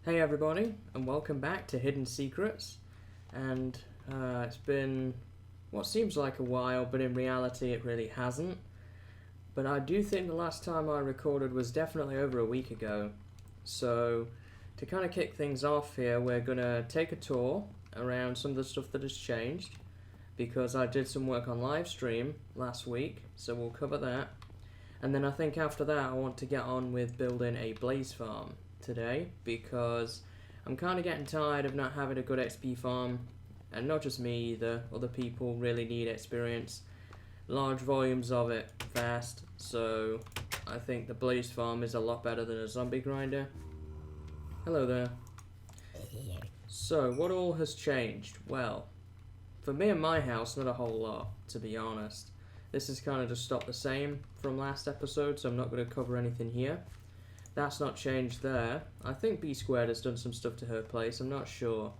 Hey everybody, and welcome back to Hidden Secrets. And it's been what seems like a while, but in reality it really hasn't. But I do think the last time I recorded was definitely over a week ago. So to kind of kick things off here, we're going to take a tour around some of the stuff that has changed, because I did some work on live stream last week, so we'll cover that. And then I think after that I want to get on with building a blaze farm today, because I'm kind of getting tired of not having a good XP farm, and not just me either, other people really need experience, large volumes of it, fast, so I think the blaze farm is a lot better than a zombie grinder. Hello there. So what all has changed? Well, for me and my house, not a whole lot, to be honest. This is kind of just stopped the same from last episode, so I'm not going to cover anything here. That's not changed there. I think B Squared has done some stuff to her place, I'm not sure.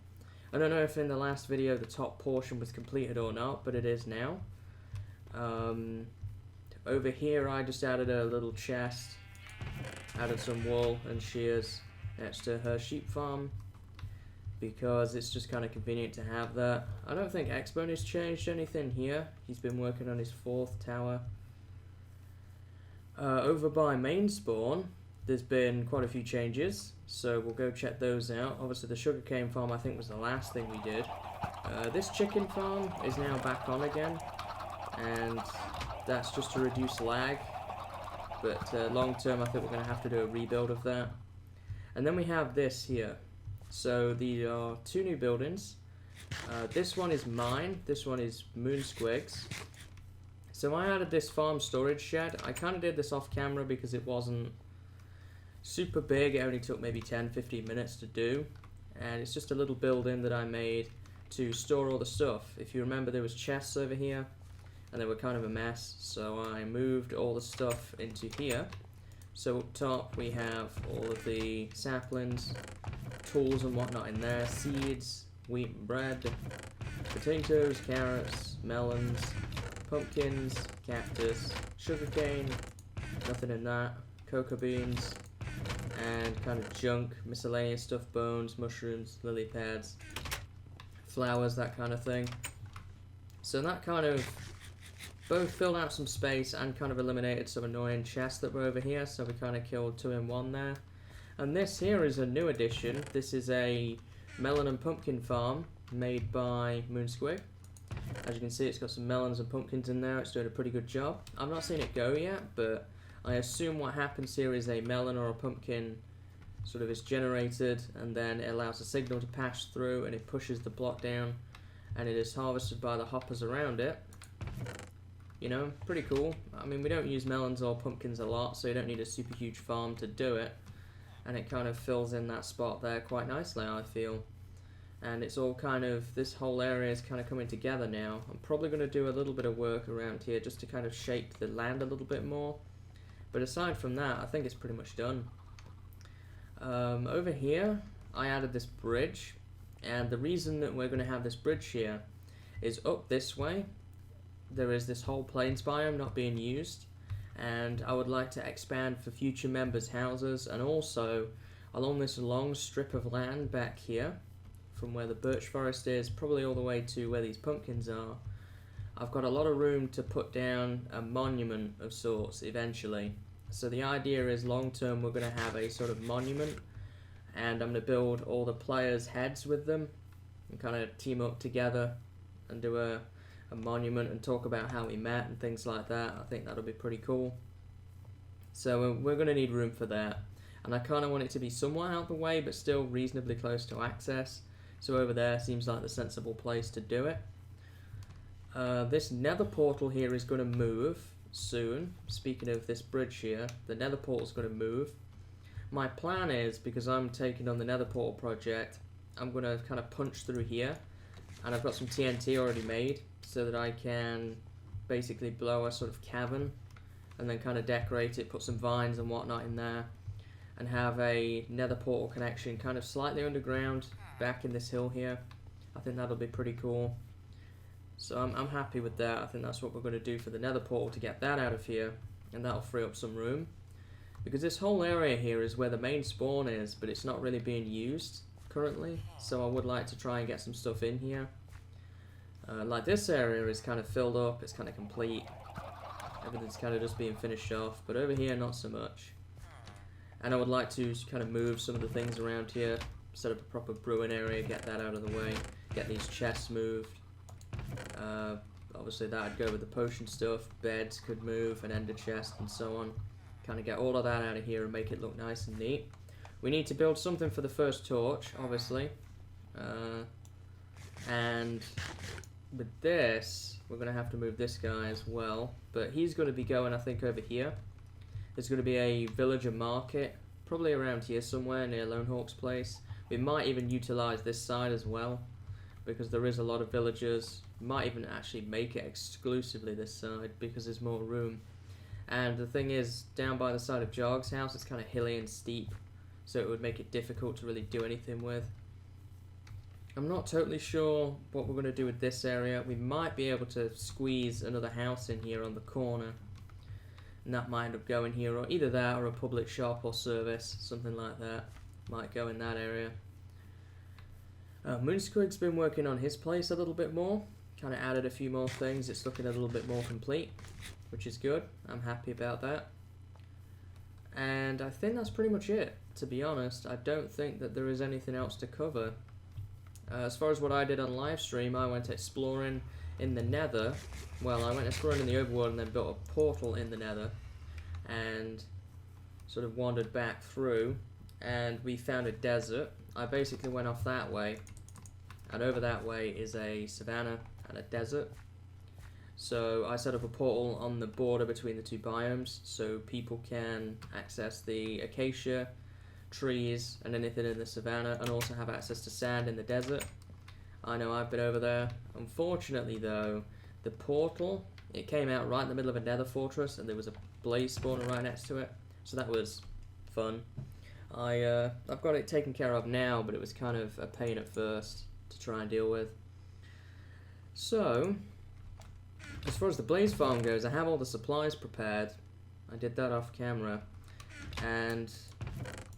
I don't know if in the last video the top portion was completed or not, but it is now. Over here I just added a little chest, added some wool and shears next to her sheep farm, because it's just kind of convenient to have that. I don't think Xbone has changed anything here. He's been working on his 4th tower. Over by main spawn, there's been quite a few changes, so we'll go check those out. Obviously the sugarcane farm I think was the last thing we did. This chicken farm is now back on again, and that's just to reduce lag, but long term I think we're going to have to do a rebuild of that. And then we have this here. So these are 2 new buildings. This one is mine, this one is Moonsquig's. So I added this farm storage shed. I kind of did this off camera because it wasn't super big, it only took maybe 10-15 minutes to do, and it's just a little building that I made to store all the stuff. If you remember, there was chests over here and they were kind of a mess, so I moved all the stuff into here. So up top we have all of the saplings, tools and whatnot in there, seeds, wheat and bread, potatoes, carrots, melons, pumpkins, cactus, sugarcane, nothing in that, cocoa beans, and kind of junk, miscellaneous stuff, bones, mushrooms, lily pads, flowers, that kind of thing. So that kind of both filled out some space and kind of eliminated some annoying chests that were over here, so we kind of killed 2 in 1 there. And this here is a new addition. This is a melon and pumpkin farm made by Moonsquig. As you can see, it's got some melons and pumpkins in there. It's doing a pretty good job. I've not seen it go yet, but I assume what happens here is a melon or a pumpkin sort of is generated, and then it allows a signal to pass through and it pushes the block down, and it is harvested by the hoppers around it. You know, pretty cool. I mean, we don't use melons or pumpkins a lot, so you don't need a super huge farm to do it, and it kind of fills in that spot there quite nicely, I feel. And it's all kind of, this whole area is kind of coming together now. I'm probably going to do a little bit of work around here just to kind of shape the land a little bit more. But aside from that, I think it's pretty much done. Over here, I added this bridge, and the reason that we're going to have this bridge here is up this way. There is this whole plains biome not being used, and I would like to expand for future members' houses, and also along this long strip of land back here, from where the birch forest is, probably all the way to where these pumpkins are, I've got a lot of room to put down a monument of sorts eventually. So the idea is long term we're going to have a sort of monument, and I'm going to build all the players' heads with them and kind of team up together and do a monument and talk about how we met and things like that. I think that'll be pretty cool. So we're going to need room for that, and I kind of want it to be somewhat out of the way but still reasonably close to access. So over there seems like the sensible place to do it. This nether portal here is going to move soon. Speaking of this bridge here, the nether portal is going to move. My plan is, because I'm taking on the nether portal project, I'm going to kind of punch through here, and I've got some TNT already made so that I can basically blow a sort of cavern and then kind of decorate it, put some vines and whatnot in there, and have a nether portal connection kind of slightly underground back in this hill here. I think that'll be pretty cool. So I'm happy with that. I think that's what we're going to do for the nether portal to get that out of here, and that'll free up some room. Because this whole area here is where the main spawn is, but it's not really being used currently, so I would like to try and get some stuff in here. Like this area is kind of filled up, it's kind of complete. Everything's kind of just being finished off, but over here not so much. And I would like to kind of move some of the things around here, set up a proper brewing area, get that out of the way, get these chests moved. Obviously that'd go with the potion stuff, beds could move, an ender chest and so on. Kind of get all of that out of here and make it look nice and neat. We need to build something for the first torch, obviously. And with this, we're going to have to move this guy as well. But he's going to be going, I think, over here. There's going to be a villager market, probably around here somewhere near Lone Hawk's place. We might even utilize this side as well, because there is a lot of villagers. Might even actually make it exclusively this side, because there's more room. And the thing is, down by the side of Jog's house, it's kind of hilly and steep, so it would make it difficult to really do anything with. I'm not totally sure what we're going to do with this area. We might be able to squeeze another house in here on the corner, and that might end up going here, or either that or a public shop or service, something like that. Might go in that area. Moonsquig's been working on his place a little bit more, kind of added a few more things. It's looking a little bit more complete, which is good. I'm happy about that. And I think that's pretty much it, to be honest. I don't think that there is anything else to cover. As far as what I did on live stream, I went exploring in the Nether. Well, I went exploring in the overworld and then built a portal in the Nether and sort of wandered back through, and we found a desert. I basically went off that way, and over that way is a savanna and a desert. So I set up a portal on the border between the two biomes so people can access the acacia trees and anything in the savanna, and also have access to sand in the desert. I know I've been over there. Unfortunately though, the portal, it came out right in the middle of a nether fortress, and there was a blaze spawner right next to it, so that was fun. I've got it taken care of now, but it was kind of a pain at first to try and deal with. So as far as the blaze farm goes, I have all the supplies prepared. I did that off camera, and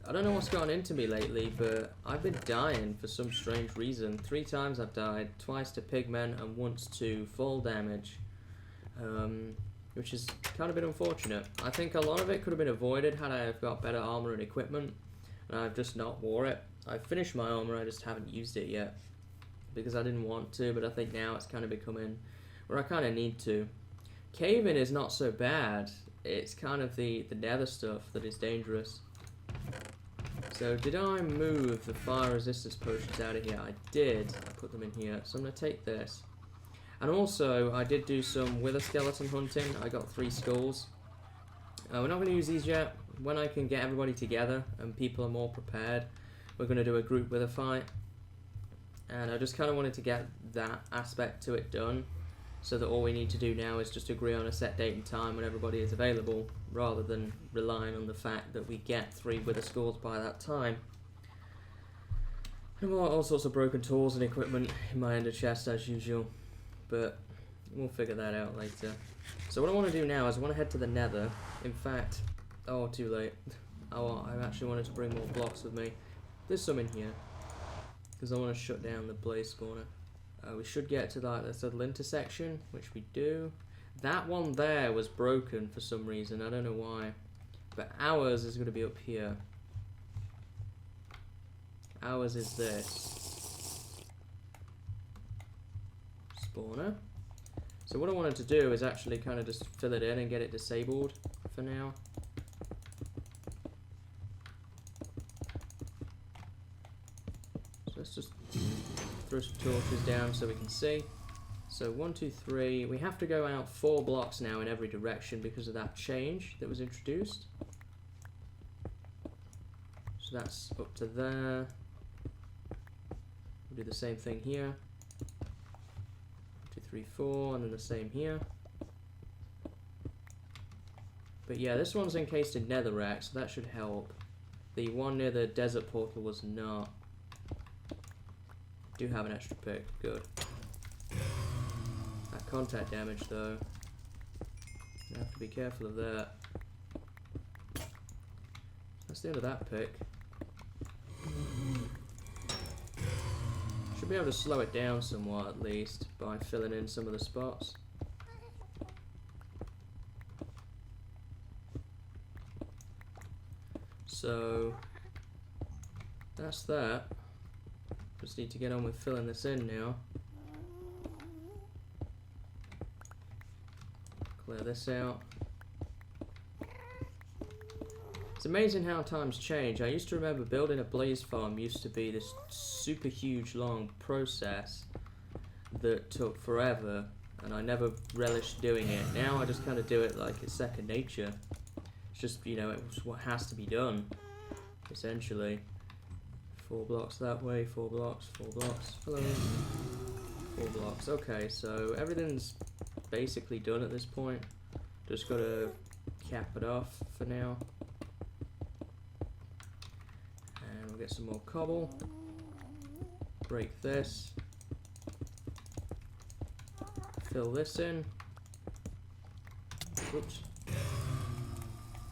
I don't know what's gotten into me lately, but I've been dying for some strange reason. 3 times I've died, twice to pigmen and once to fall damage, which is kind of been unfortunate. I think a lot of it could have been avoided had I have got better armor and equipment, and I've just not wore it. I've finished my armor, I just haven't used it yet, because I didn't want to, but I think now it's kind of becoming where I kind of need to. Caving is not so bad, it's kind of the nether stuff that is dangerous. So did I move the fire resistance potions out of here? I did. I put them in here. So I'm going to take this. And also, I did do some wither skeleton hunting. I got 3 skulls. We're not going to use these yet. When I can get everybody together and people are more prepared, we're going to do a group wither fight. And I just kind of wanted to get that aspect to it done, so that all we need to do now is just agree on a set date and time when everybody is available, rather than relying on the fact that we get 3 wither skulls by that time. And all sorts of broken tools and equipment in my ender chest as usual, but we'll figure that out later. So what I want to do now is I want to head to the nether. In fact, oh, too late. Oh, I actually wanted to bring more blocks with me. There's some in here, because I want to shut down the blaze spawner. We should get to that little intersection, which we do. That one there was broken for some reason, I don't know why. But ours is going to be up here. Ours is this spawner. So what I wanted to do is actually kind of just fill it in and get it disabled for now. So let's just throw some torches down so we can see. So 1, 2, 3. We have to go out 4 blocks now in every direction because of that change that was introduced. So that's up to there. We'll do the same thing here. 1, 2, 3, 4, and then the same here. But yeah, this one's encased in netherrack, so that should help. The one near the desert portal was not. Do have an extra pick, good. That contact damage though, you have to be careful of that. that's the end of that pick. Should be able to slow it down somewhat at least by filling in some of the spots. So that's that. Just need to get on with filling this in now. Clear this out. It's amazing how times change. I used to remember building a blaze farm used to be this super huge long process that took forever, and I never relished doing it. Now I just kind of do it like it's second nature. It's just, you know, it's what has to be done, essentially. 4 blocks that way, 4 blocks, 4 blocks. Hello. 4 blocks. Okay, so everything's basically done at this point. Just gotta cap it off for now. And we'll get some more cobble. Break this. Fill this in. Oops.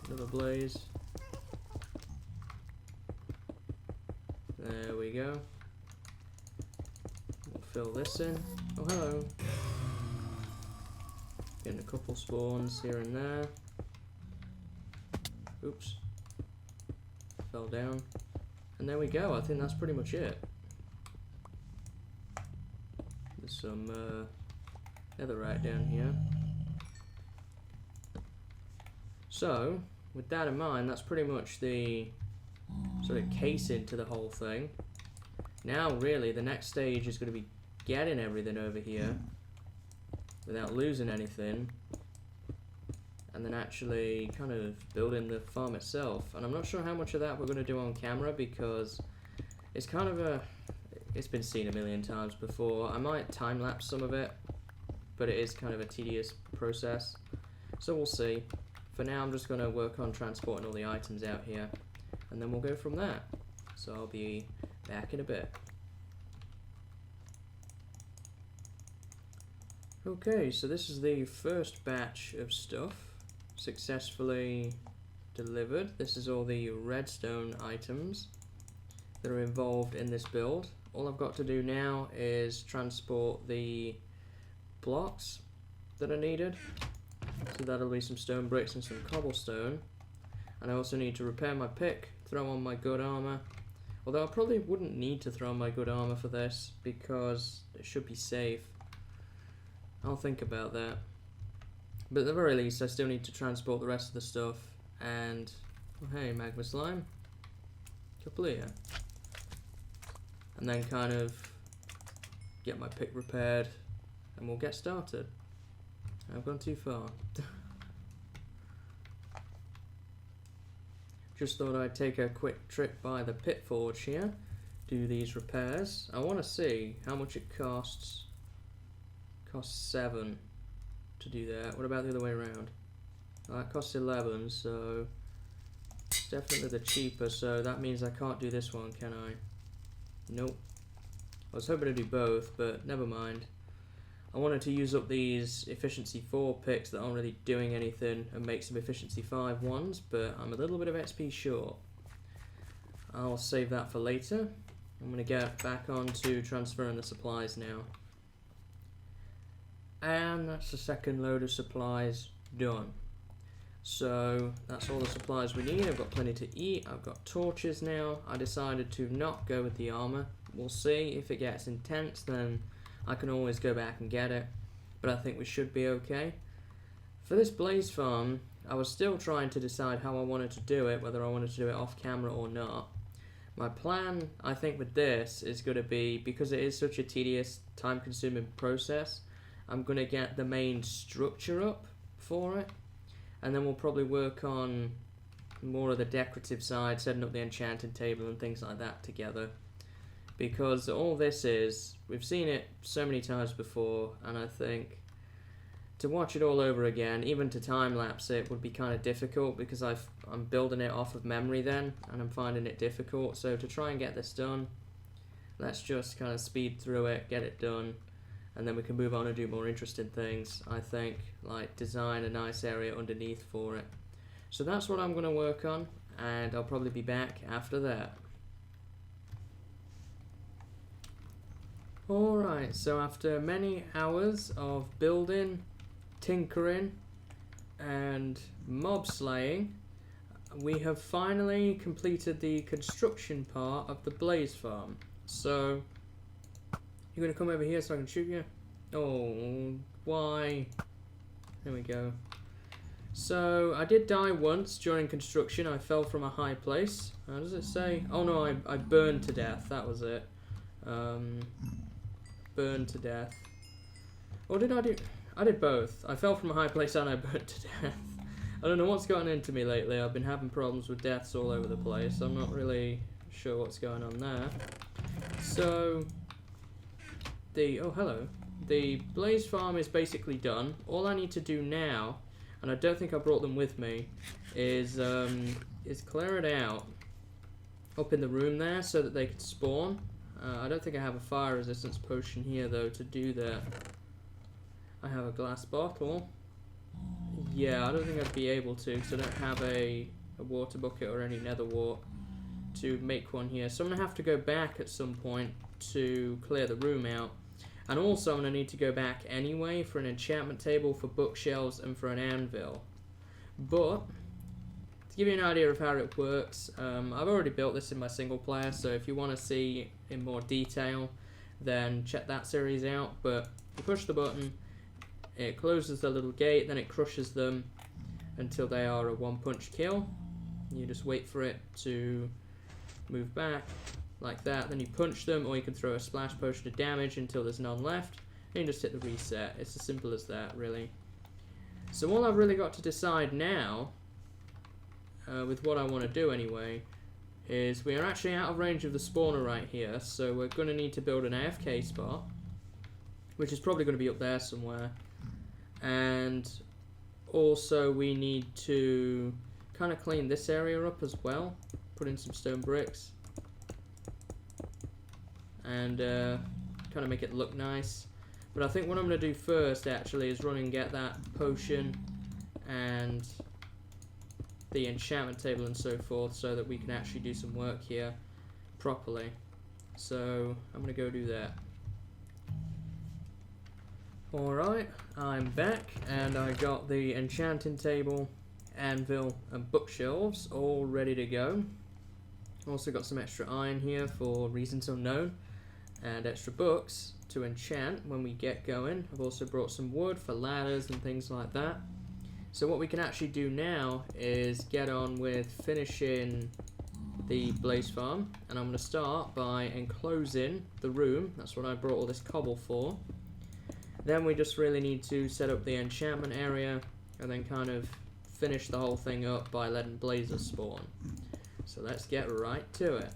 Another blaze. There we go. We'll fill this in. Oh, hello. Getting a couple spawns here and there. Oops. Fell down. And there we go. I think that's pretty much it. There's some netherite down here. So, with that in mind, that's pretty much the sort of casing to the whole thing. Now, really, the next stage is going to be getting everything over here without losing anything, and then actually kind of building the farm itself. And I'm not sure how much of that we're going to do on camera because it's kind of it's been seen a million times before. I might time-lapse some of it, but it is kind of a tedious process, so we'll see. For now, I'm just going to work on transporting all the items out here, and then we'll go from there. So I'll be back in a bit. Okay, so this is the first batch of stuff successfully delivered. This is all the redstone items that are involved in this build. All I've got to do now is transport the blocks that are needed. So that'll be some stone bricks and some cobblestone. And I also need to repair my pick, throw on my good armor. Although I probably wouldn't need to throw on my good armor for this because it should be safe. I'll think about that. But at the very least, I still need to transport the rest of the stuff. And, oh hey, magma slime. Couple here. And then kind of get my pick repaired, and we'll get started. I've gone too far. Just thought I'd take a quick trip by the pit forge here, do these repairs. I want to see how much it costs. Costs 7 to do that. What about the other way around? Oh, that costs 11, so it's definitely the cheaper, so that means I can't do this one, can I? Nope. I was hoping to do both, but never mind. I wanted to use up these efficiency 4 picks that aren't really doing anything and make some efficiency 5 ones, but I'm a little bit of XP short. I'll save that for later. I'm going to get back on to transferring the supplies now. And that's the second load of supplies done. So that's all the supplies we need. I've got plenty to eat. I've got torches now. I decided to not go with the armor. We'll see. If it gets intense, then I can always go back and get it. But I think we should be okay. For this blaze farm, I was still trying to decide how I wanted to do it, whether I wanted to do it off camera or not. My plan, I think, with this is going to be, because it is such a tedious, time-consuming process, I'm going to get the main structure up for it, and then we'll probably work on more of the decorative side, setting up the enchanting table and things like that together. Because all this is, we've seen it so many times before, and I think to watch it all over again, even to time-lapse it, would be kind of difficult because I'm building it off of memory then, and I'm finding it difficult. So to try and get this done, let's just kind of speed through it, get it done, and then we can move on and do more interesting things, I think, like design a nice area underneath for it. So that's what I'm going to work on, and I'll probably be back after that. Alright, so after many hours of building, tinkering, and mob slaying, we have finally completed the construction part of the Blaze Farm. So, you're going to come over here so I can shoot you? Oh, why? There we go. So, I did die once during construction. I fell from a high place. How does it say? Oh no, I burned to death. That was it. Burned to death. Or did I do... I did both. I fell from a high place and I burned to death. I don't know what's gotten into me lately. I've been having problems with deaths all over the place. I'm not really sure what's going on there. So, oh hello. The Blaze Farm is basically done. All I need to do now, and I don't think I brought them with me, is clear it out up in the room there so that they can spawn. I don't think I have a fire resistance potion here though to do that. I have a glass bottle. Yeah, I don't think I'd be able to because I don't have a water bucket or any nether wart to make one here. So I'm going to have to go back at some point to clear the room out. And also I'm going to need to go back anyway for an enchantment table, for bookshelves, and for an anvil. But, to give you an idea of how it works, I've already built this in my single player, so if you want to see in more detail, then check that series out. But you push the button, it closes the little gate, then it crushes them until they are a one-punch kill. You just wait for it to move back like that, then you punch them, or you can throw a splash potion of damage until there's none left, and you just hit the reset. It's as simple as that, really. So all I've really got to decide now, with what I want to do anyway, is we are actually out of range of the spawner right here, so we're going to need to build an AFK spot, which is probably going to be up there somewhere. And also we need to kind of clean this area up as well, put in some stone bricks, and kind of make it look nice. But I think what I'm going to do first actually is run and get that potion and the enchantment table and so forth, so that we can actually do some work here properly. So I'm going to go do that. Alright, I'm back, and I got the enchanting table, anvil, and bookshelves all ready to go. Also got some extra iron here for reasons unknown, and extra books to enchant when we get going. I've also brought some wood for ladders and things like that. So what we can actually do now is get on with finishing the Blaze Farm, and I'm going to start by enclosing the room. That's what I brought all this cobble for. Then we just really need to set up the enchantment area and then kind of finish the whole thing up by letting blazes spawn. So let's get right to it.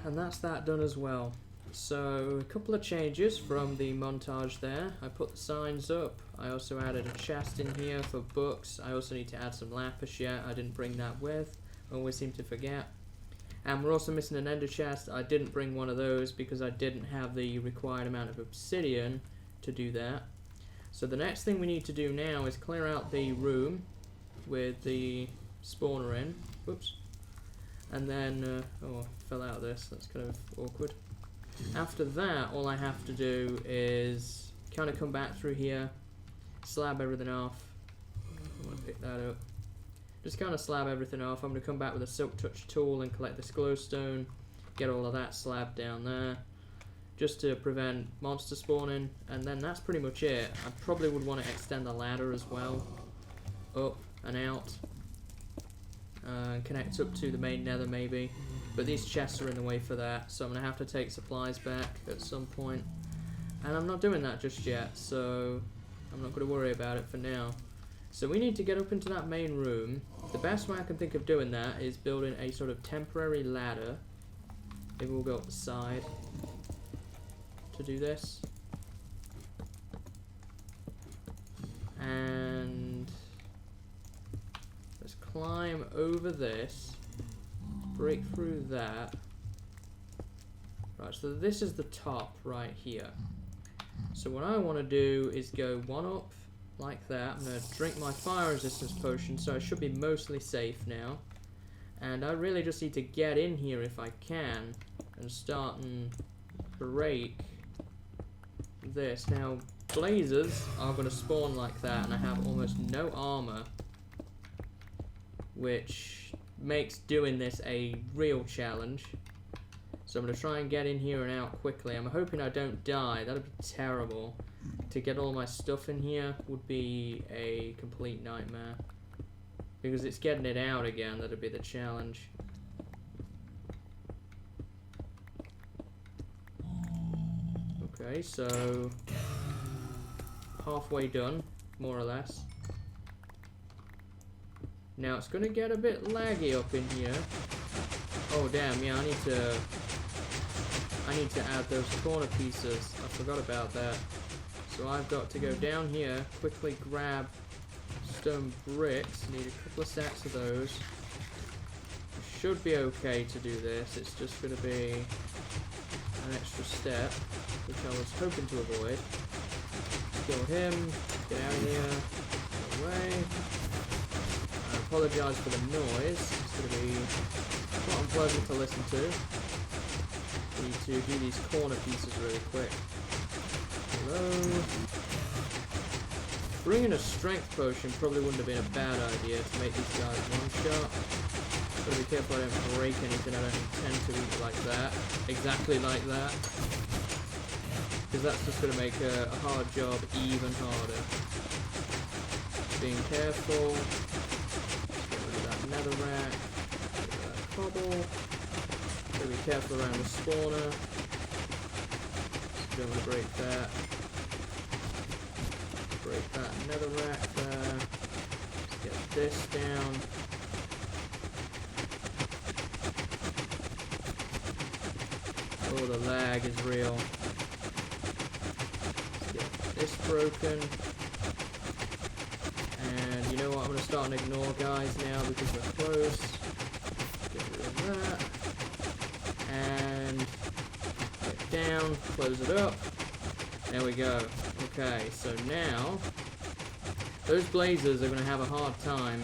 And that's that done as well. So a couple of changes from the montage there. I put the signs up. I also added a chest in here for books. I also need to add some lapis yet. I didn't bring that with. I always seem to forget. And we're also missing an ender chest. I didn't bring one of those because I didn't have the required amount of obsidian to do that. So the next thing we need to do now is clear out the room with the spawner in. Whoops. And then, oh, I fell out of this. That's kind of awkward. After that, all I have to do is kind of come back through here, slab everything off. I'm going to pick that up. Just kind of slab everything off. I'm going to come back with a silk touch tool and collect this glowstone, get all of that slab down there, just to prevent monster spawning, and then that's pretty much it. I probably would want to extend the ladder as well, up and out, connect up to the main nether maybe, but these chests are in the way for that, so I'm going to have to take supplies back at some point, and I'm not doing that just yet, so I'm not going to worry about it for now. So we need to get up into that main room. The best way I can think of doing that is building a sort of temporary ladder. Maybe we'll go up the side to do this. And let's climb over this, break through that. Right, so this is the top right here. So what I want to do is go one up like that. I'm going to drink my fire resistance potion, so I should be mostly safe now. And I really just need to get in here if I can and start and break this. Now, blazers are going to spawn like that, and I have almost no armor, which makes doing this a real challenge. So I'm going to try and get in here and out quickly. I'm hoping I don't die. That would be terrible. To get all my stuff in here would be a complete nightmare. Because it's getting it out again that'd be the challenge. Okay, so halfway done, more or less. Now it's gonna get a bit laggy up in here. Oh damn, yeah, I need to add those corner pieces. I forgot about that. So I've got to go down here, quickly grab stone bricks. Need a couple of sets of those. Should be okay to do this. It's just going to be an extra step, which I was hoping to avoid. Kill him. Get out of here. Get away. I apologise for the noise. It's going to be quite unpleasant to listen to. Need to do these corner pieces really quick. Hello. Bringing a strength potion probably wouldn't have been a bad idea to make these guys one-shot. Gotta be careful I don't break anything. I don't intend to eat like that. Exactly like that. Because that's just gonna make a hard job even harder. Being careful. Get rid of that netherrack. Get rid of that cobble. Gotta be careful around the spawner. Don't want to break that. Break that netherrack there. Let's get this down. Oh, the lag is real. Let's get this broken. And you know what? I'm going to start and ignore guys now because we're close. Get rid of that. And down, close it up. There we go. Okay, so now those blazers are going to have a hard time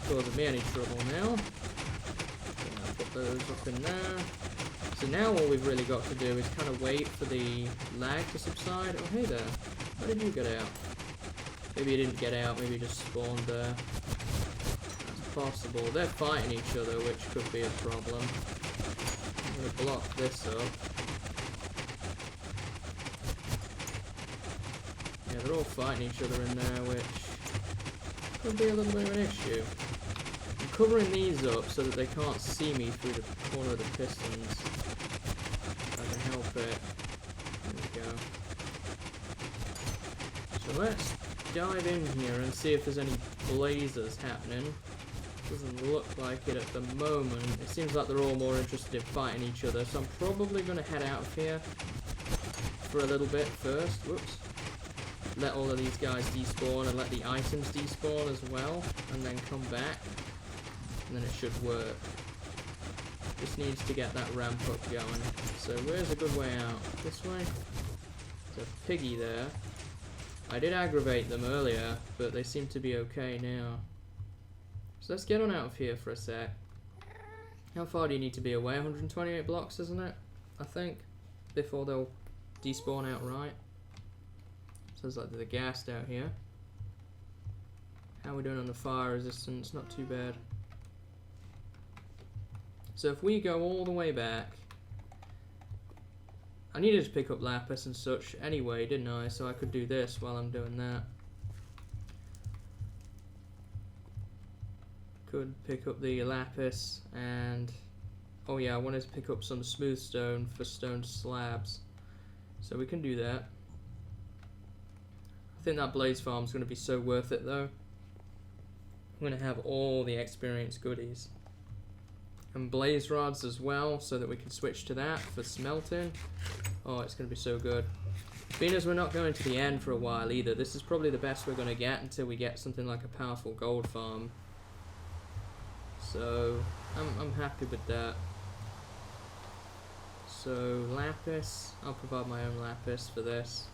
causing me any trouble now. I'll put those up in there. So now all we've really got to do is kind of wait for the lag to subside. Oh, hey there. How did you get out? Maybe you didn't get out, maybe you just spawned there. That's possible. They're fighting each other, which could be a problem. I'm going to block this up. Yeah, they're all fighting each other in there, which could be a little bit of an issue. I'm covering these up so that they can't see me through the corner of the pistons. If I can help it. There we go. So let's dive in here and see if there's any blazers happening. Doesn't look like it at the moment. It seems like they're all more interested in fighting each other, so I'm probably going to head out of here for a little bit first. Whoops. Let all of these guys despawn and let the items despawn as well, and then come back, and then it should work. Just needs to get that ramp up going. So where's a good way out? This way? There's a piggy there. I did aggravate them earlier, but they seem to be okay now. So let's get on out of here for a sec. How far do you need to be away? 128 blocks, isn't it? I think. Before they'll despawn outright. Sounds like they're gassed out here. How are we doing on the fire resistance? Not too bad. So if we go all the way back, I needed to pick up lapis and such anyway, didn't I? So I could do this while I'm doing that. Could pick up the lapis and... oh yeah, I wanted to pick up some smooth stone for stone slabs. So we can do that. I think that blaze farm's going to be so worth it though. I'm going to have all the experience goodies. And blaze rods as well, so that we can switch to that for smelting. Oh, it's going to be so good. Being as we're not going to the end for a while either, this is probably the best we're going to get until we get something like a powerful gold farm. So, I'm happy with that. So, lapis. I'll provide my own lapis for this.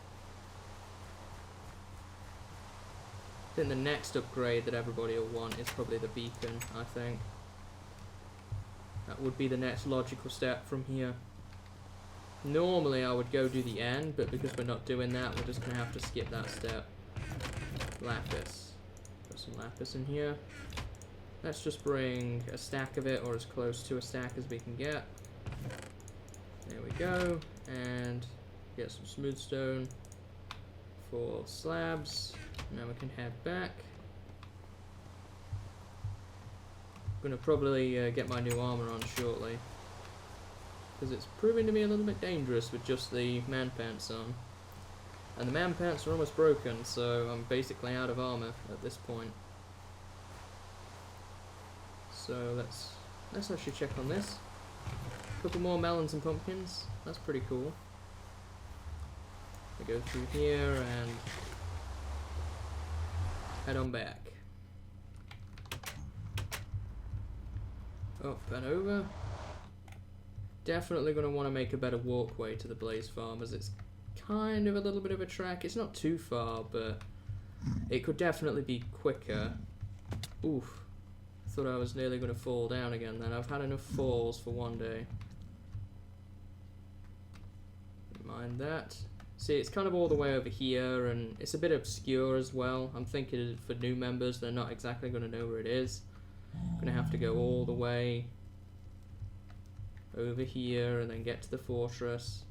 I think the next upgrade that everybody will want is probably the beacon, I think. That would be the next logical step from here. Normally I would go do the end, but because we're not doing that, we're just going to have to skip that step. Lapis. Put some lapis in here. Let's just bring a stack of it, or as close to a stack as we can get. There we go. And get some smooth stone for slabs. Now we can head back. I'm going to probably get my new armor on shortly, because it's proving to be a little bit dangerous with just the man pants on. And the man pants are almost broken, so I'm basically out of armor at this point. So let's actually check on this. A couple more melons and pumpkins. That's pretty cool. We go through here and head on back. Up and over. Definitely going to want to make a better walkway to the blaze farm, as it's kind of a little bit of a trek. It's not too far, but it could definitely be quicker. Oof. Thought I was nearly going to fall down again then. I've had enough falls for one day. Mind that. See, it's kind of all the way over here, and it's a bit obscure as well. I'm thinking for new members, they're not exactly going to know where it is. I'm going to have to go all the way over here and then get to the fortress,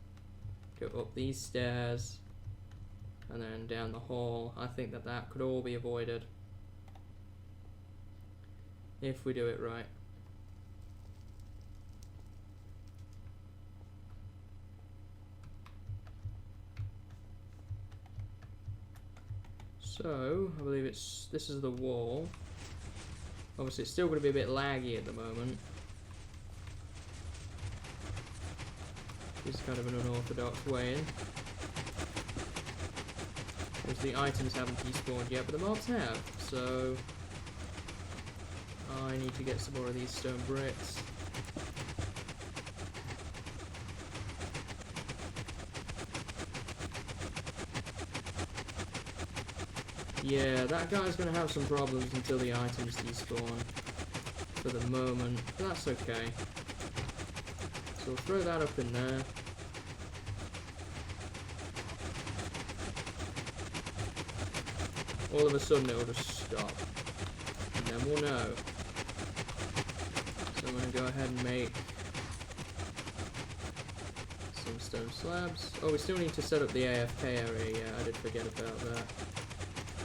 go up these stairs, and then down the hall. I think that could all be avoided if we do it right. So, I believe this is the wall. Obviously it's still going to be a bit laggy at the moment. This is kind of an unorthodox way in. Because the items haven't despawned yet, but the mobs have. So I need to get some more of these stone bricks. Yeah, that guy's going to have some problems until the items despawn for the moment, but that's okay. It's So we'll throw that up in there. All of a sudden it will just stop. And then we'll know. So I'm going to go ahead and make some stone slabs. Oh, we still need to set up the AFK area. Yeah, I did forget about that.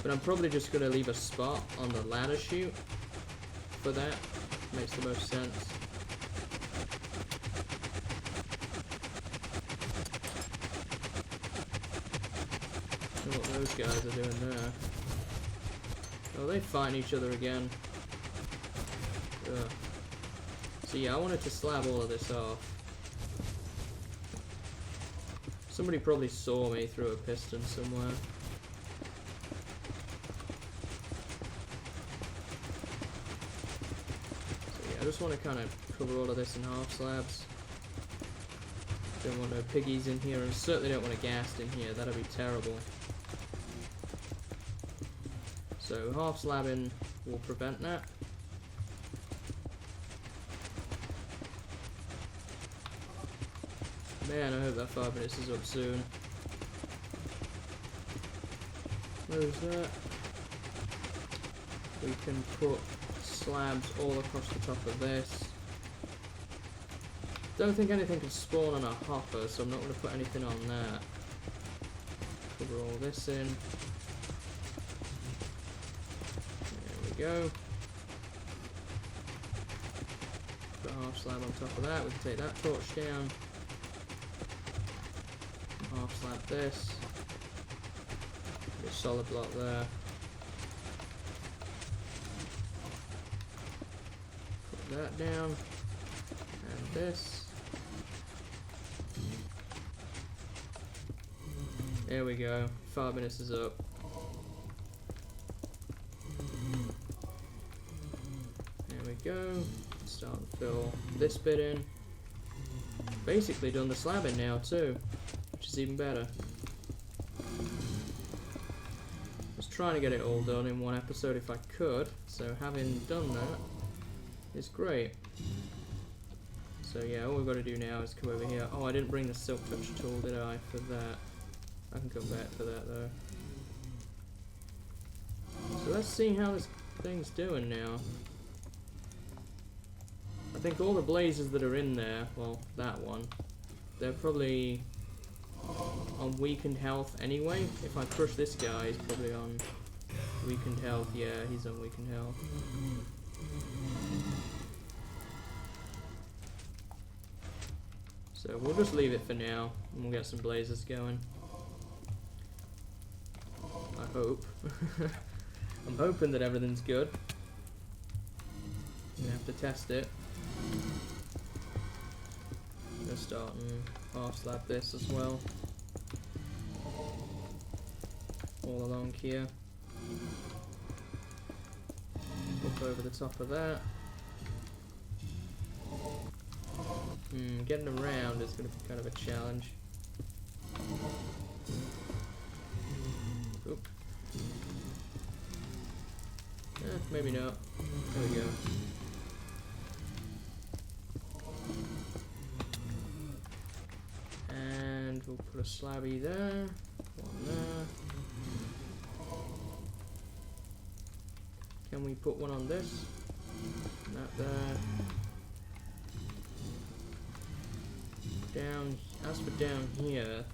But I'm probably just going to leave a spot on the ladder chute for that. Makes the most sense. I don't know what those guys are doing there. Oh, they fighting each other again. Ugh. So yeah, I wanted to slab all of this off. Somebody probably saw me through a piston somewhere. So yeah, I just want to kind of cover all of this in half slabs. Don't want no piggies in here, and certainly don't want a ghast in here. That'd be terrible. So half slabbing will prevent that. Man, I hope that 5 minutes is up soon. Where's that? We can put slabs all across the top of this. Don't think anything can spawn on a hopper, so I'm not going to put anything on that. Cover all this in. There we go. Put a half slab on top of that. We can take that torch down. Half slab this. Put a solid block there. Put that down. And this. There we go. 5 minutes is up. There we go. Start to fill this bit in. Basically done the slabbing now too, which is even better. I was trying to get it all done in one episode if I could, so having done that is great. So yeah, all we've got to do now is come over here. Oh, I didn't bring the silk touch tool, did I, for that? I can come back for that though. So let's see how this thing's doing now. I think all the blazes that are in there, well, that one, they're probably on weakened health anyway. If I crush this guy, he's probably on weakened health. Yeah, he's on weakened health. So we'll just leave it for now, and we'll get some blazes going. I hope. I'm hoping that everything's good. I'm gonna have to test it. I'm gonna start and half slab this as well. All along here. Up over the top of that. Getting around is going to be kind of a challenge. Oop. Maybe not. There we go. And we'll put a slabby there. One there. Can we put one on this? Not there. Down, as for down here,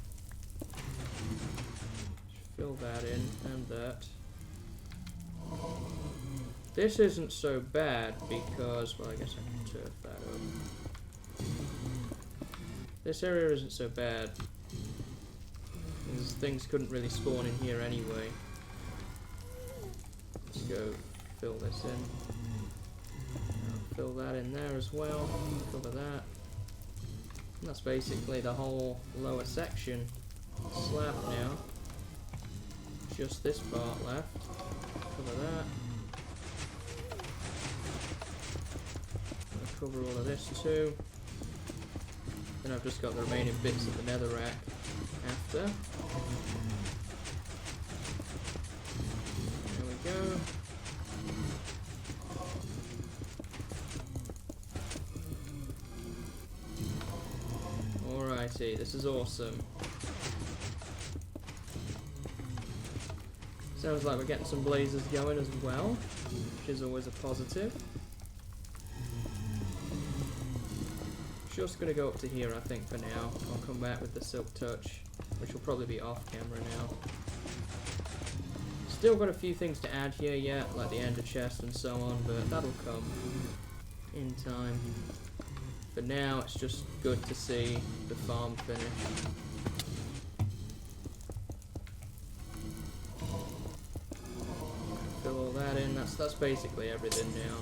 fill that in and that. This isn't so bad because, well, I guess I can turf that up. This area isn't so bad because things couldn't really spawn in here anyway. Let's go fill this in. Fill that in there as well. Cover that. And that's basically the whole lower section slab now. Just this part left. Cover that. I'll cover all of this too. Then I've just got the remaining bits of the netherrack after. There we go. Alrighty, this is awesome. Sounds like we're getting some blazes going as well, which is always a positive. Just gonna go up to here, I think, for now. I'll come back with the Silk Touch, which will probably be off camera now. Still got a few things to add here yet, like the ender chest and so on, but that'll come in time. For now, it's just good to see the farm finish. Fill all that in. That's basically everything now.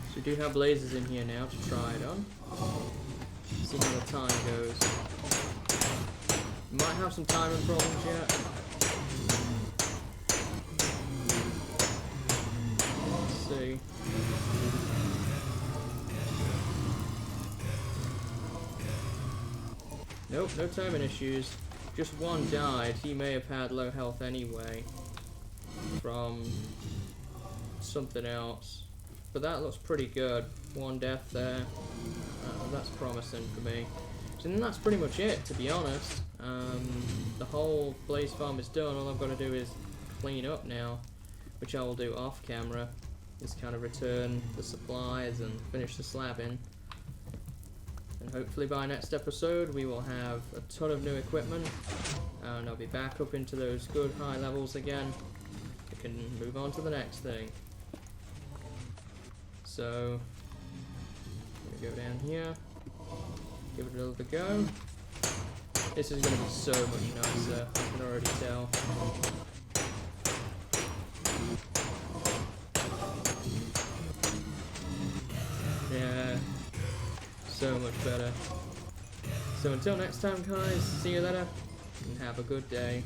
So we do have blazes in here now to try it on. See how the time goes. Might have some timing problems yet. Let's see. Nope, no timing issues. Just one died. He may have had low health anyway from something else. But that looks pretty good. One death there. That's promising for me. So then that's pretty much it, to be honest. The whole blaze farm is done. All I've got to do is clean up now, which I will do off camera. Just kind of return the supplies and finish the slabbing. And hopefully by next episode we will have a ton of new equipment, and I'll be back up into those good high levels again. We can move on to the next thing. So, I'm gonna go down here, give it another go. This is gonna be so much nicer, I can already tell. Yeah, so much better. So until next time, guys, see you later, and have a good day.